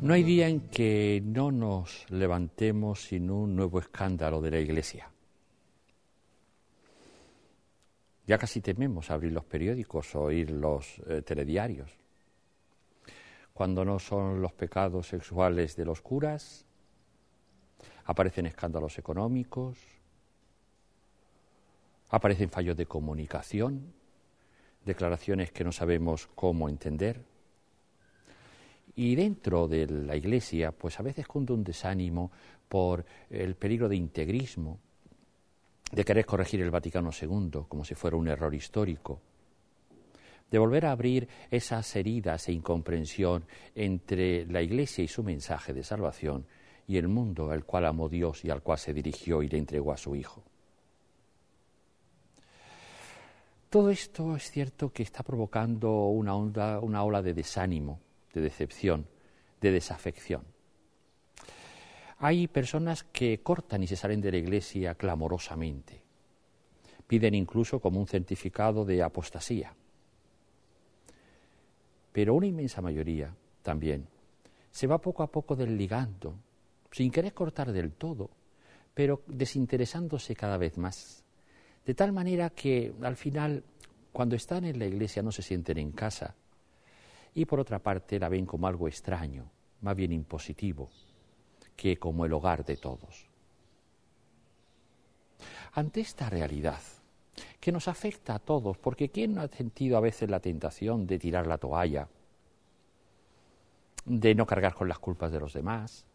No hay día en que no nos levantemos sin un nuevo escándalo de la Iglesia. Ya casi tememos abrir los periódicos o oír los telediarios. Cuando no son los pecados sexuales de los curas, aparecen escándalos económicos, aparecen fallos de comunicación, declaraciones que no sabemos cómo entender. Y dentro de la Iglesia, pues a veces cunde un desánimo por el peligro de integrismo, de querer corregir el Vaticano II como si fuera un error histórico, de volver a abrir esas heridas e incomprensión entre la Iglesia y su mensaje de salvación y el mundo al cual amó Dios y al cual se dirigió y le entregó a su Hijo. Todo esto es cierto que está provocando una ola de desánimo, de decepción, de desafección. Hay personas que cortan y se salen de la Iglesia clamorosamente. Piden incluso como un certificado de apostasía. Pero una inmensa mayoría también se va poco a poco desligando, sin querer cortar del todo, pero desinteresándose cada vez más. De tal manera que al final, cuando están en la Iglesia, no se sienten en casa. Y por otra parte la ven como algo extraño, más bien impositivo, que como el hogar de todos. Ante esta realidad, que nos afecta a todos, porque ¿quién no ha sentido a veces la tentación de tirar la toalla, de no cargar con las culpas de los demás,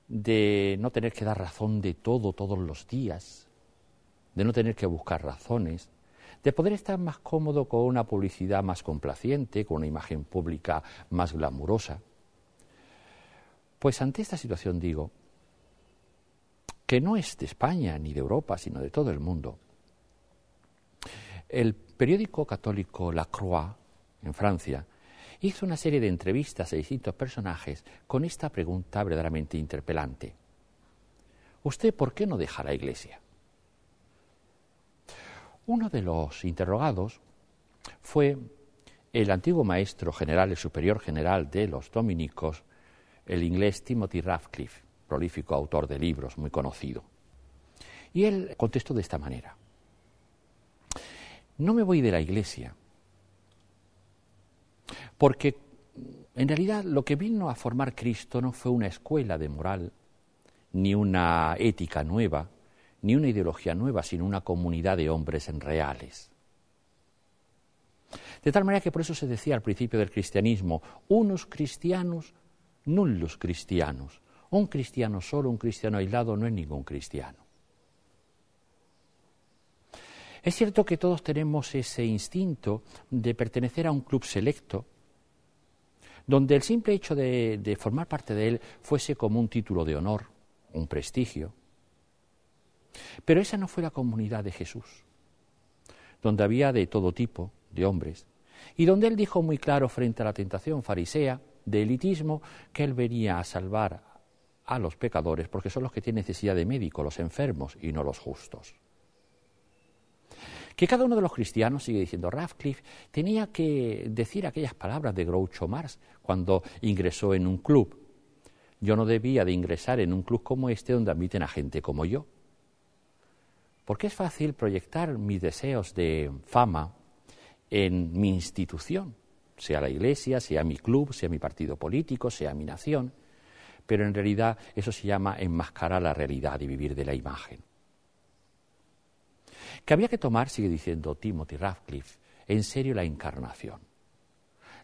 de no tener que dar razón de todo todos los días, de no tener que buscar razones, de poder estar más cómodo con una publicidad más complaciente, con una imagen pública más glamurosa? Pues ante esta situación digo que no es de España ni de Europa, sino de todo el mundo. El periódico católico La Croix, en Francia, hizo una serie de entrevistas a distintos personajes con esta pregunta verdaderamente interpelante. ¿Usted por qué no deja la Iglesia? Uno de los interrogados fue el antiguo maestro general, el superior general de los dominicos, el inglés Timothy Ratcliffe, prolífico autor de libros, muy conocido. Y él contestó de esta manera: no me voy de la Iglesia, porque en realidad lo que vino a formar Cristo no fue una escuela de moral, ni una ética nueva, ni una ideología nueva, sino una comunidad de hombres reales. De tal manera que por eso se decía al principio del cristianismo, unus Christianus nullus Christianus. Un cristiano solo, un cristiano aislado, no es ningún cristiano. Es cierto que todos tenemos ese instinto de pertenecer a un club selecto, donde el simple hecho de formar parte de él fuese como un título de honor, un prestigio. Pero esa no fue la comunidad de Jesús, donde había de todo tipo de hombres, y donde él dijo muy claro frente a la tentación farisea de elitismo que él venía a salvar a los pecadores, porque son los que tienen necesidad de médico, los enfermos y no los justos. Que cada uno de los cristianos, sigue diciendo Ratcliffe, tenía que decir aquellas palabras de Groucho Marx cuando ingresó en un club. Yo no debía de ingresar en un club como este donde admiten a gente como yo. Porque es fácil proyectar mis deseos de fama en mi institución, sea la Iglesia, sea mi club, sea mi partido político, sea mi nación, pero en realidad eso se llama enmascarar la realidad y vivir de la imagen. Que había que tomar, sigue diciendo Timothy Ratcliffe, en serio la encarnación.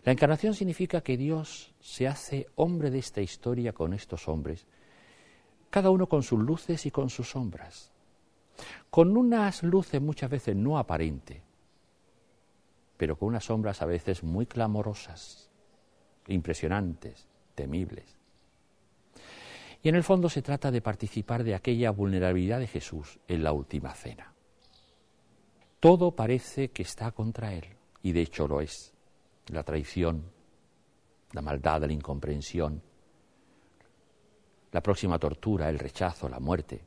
La encarnación significa que Dios se hace hombre de esta historia con estos hombres, cada uno con sus luces y con sus sombras, con unas luces muchas veces no aparentes, pero con unas sombras a veces muy clamorosas, impresionantes, temibles. Y en el fondo se trata de participar de aquella vulnerabilidad de Jesús en la última cena. Todo parece que está contra él, y de hecho lo es. La traición, la maldad, la incomprensión, la próxima tortura, el rechazo, la muerte.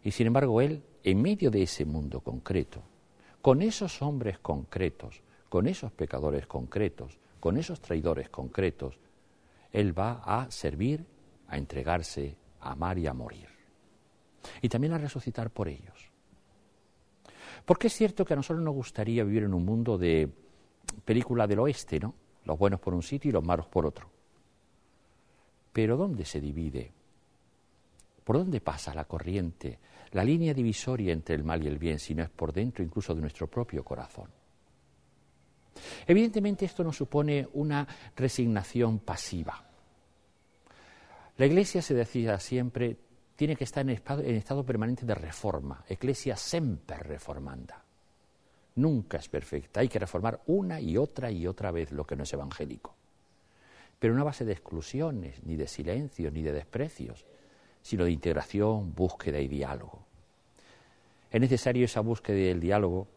Y sin embargo él, en medio de ese mundo concreto, con esos hombres concretos, con esos pecadores concretos, con esos traidores concretos, Él va a servir, a entregarse, a amar y a morir. Y también a resucitar por ellos. Porque es cierto que a nosotros nos gustaría vivir en un mundo de película del oeste, ¿no? Los buenos por un sitio y los malos por otro. Pero ¿dónde se divide? ¿Por dónde pasa la corriente, la línea divisoria entre el mal y el bien, si no es por dentro incluso de nuestro propio corazón? Evidentemente esto no supone una resignación pasiva. La Iglesia, se decía siempre, tiene que estar en estado permanente de reforma. Ecclesia semper reformanda. Nunca es perfecta. Hay que reformar una y otra vez lo que no es evangélico. Pero no a base de exclusiones, ni de silencios, ni de desprecios, sino de integración, búsqueda y diálogo. Es necesario esa búsqueda y el diálogo.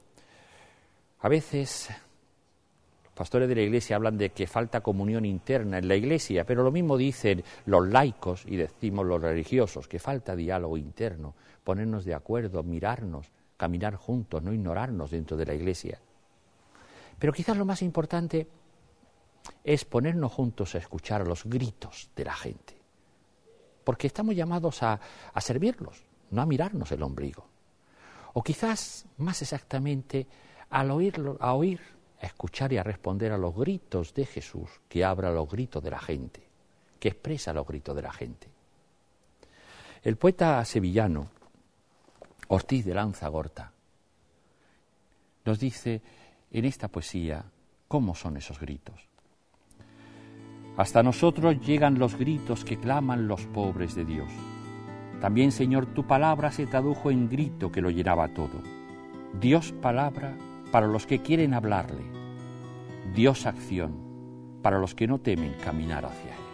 A veces los pastores de la Iglesia hablan de que falta comunión interna en la Iglesia, pero lo mismo dicen los laicos y decimos los religiosos, que falta diálogo interno, ponernos de acuerdo, mirarnos, caminar juntos, no ignorarnos dentro de la Iglesia. Pero quizás lo más importante es ponernos juntos a escuchar a los gritos de la gente, porque estamos llamados a servirlos, no a mirarnos el ombligo. O quizás, más exactamente, a escuchar y a responder a los gritos de Jesús, que habla los gritos de la gente, que expresa los gritos de la gente. El poeta sevillano Ortiz de Lanzagorta nos dice en esta poesía cómo son esos gritos. Hasta nosotros llegan los gritos que claman los pobres de Dios. También, Señor, tu palabra se tradujo en grito que lo llenaba todo. Dios palabra para los que quieren hablarle. Dios acción para los que no temen caminar hacia Él.